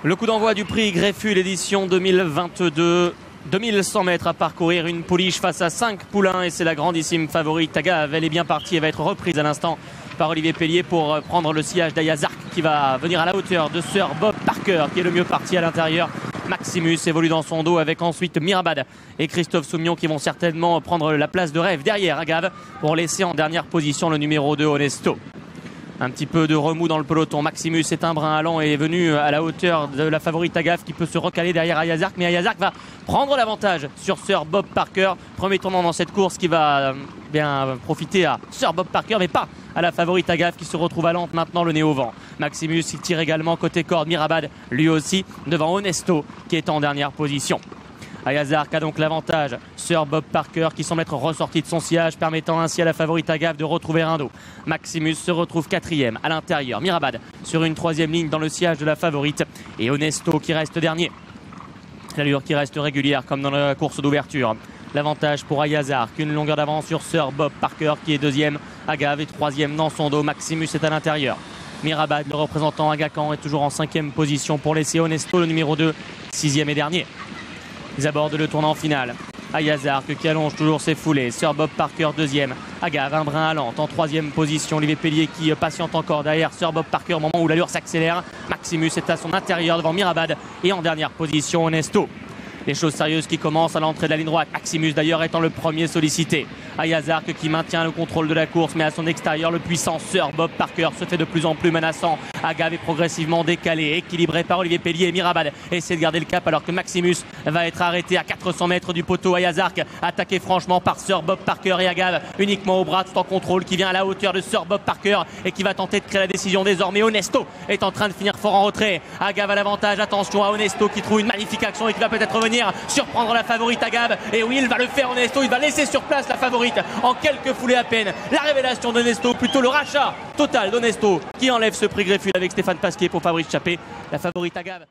Le coup d'envoi du prix Greffule édition 2022. 2100 mètres à parcourir, une pouliche face à 5 poulains et c'est la grandissime favorite Agave. Elle est bien partie, elle va être reprise à l'instant par Olivier Pellier pour prendre le sillage d'Ayazark qui va venir à la hauteur de Sir Bob Parker qui est le mieux parti à l'intérieur. Maximus évolue dans son dos avec ensuite Mirabad et Christophe Soumillon qui vont certainement prendre la place de rêve derrière Agave pour laisser en dernière position le numéro 2 Onesto. Un petit peu de remous dans le peloton. Maximus est un brin allant et est venu à la hauteur de la favorite Agave qui peut se recaler derrière Ayazark. Mais Ayazark va prendre l'avantage sur Sir Bob Parker. Premier tournant dans cette course qui va bien profiter à Sir Bob Parker mais pas à la favorite Agave qui se retrouve à lente maintenant le nez au vent. Maximus il tire également côté corde. Mirabad lui aussi devant Onesto qui est en dernière position. Ayazark a donc l'avantage. Sir Bob Parker qui semble être ressorti de son sillage, permettant ainsi à la favorite Agave de retrouver un dos. Maximus se retrouve quatrième à l'intérieur. Mirabad sur une troisième ligne dans le sillage de la favorite. Et Onesto qui reste dernier. L'allure qui reste régulière comme dans la course d'ouverture. L'avantage pour Ayazark, une longueur d'avance sur Sir Bob Parker qui est deuxième. Agave est troisième dans son dos. Maximus est à l'intérieur. Mirabad, le représentant Agacan, est toujours en cinquième position pour laisser Onesto, le numéro 2, sixième et dernier. Ils abordent le tournant final. Ayazark qui allonge toujours ses foulées. Sir Bob Parker deuxième. Agave un brin à lente en troisième position. Olivier Pellier qui patiente encore derrière Sir Bob Parker au moment où l'allure s'accélère. Maximus est à son intérieur devant Mirabad et en dernière position Onesto. Les choses sérieuses qui commencent à l'entrée de la ligne droite. Maximus d'ailleurs étant le premier sollicité. Ayazark qui maintient le contrôle de la course mais à son extérieur le puissant Sir Bob Parker se fait de plus en plus menaçant. Agave est progressivement décalé, équilibré par Olivier Pellier et Mirabad essaie de garder le cap alors que Maximus va être arrêté à 400 mètres du poteau. Ayazark attaqué franchement par Sir Bob Parker et Agave uniquement au bras tout en contrôle qui vient à la hauteur de Sir Bob Parker et qui va tenter de créer la décision désormais. Onesto est en train de finir fort en retrait. Agave a l'avantage, attention à Onesto qui trouve une magnifique action et qui va peut-être revenir surprendre la favorite Agave. Et oui, il va le faire Onesto, il va laisser sur place la favorite en quelques foulées à peine. La révélation d'Onesto, plutôt le rachat total d'Onesto qui enlève ce prix Greffule avec Stéphane Pasquier pour Fabrice Chappé. La favorite Agave.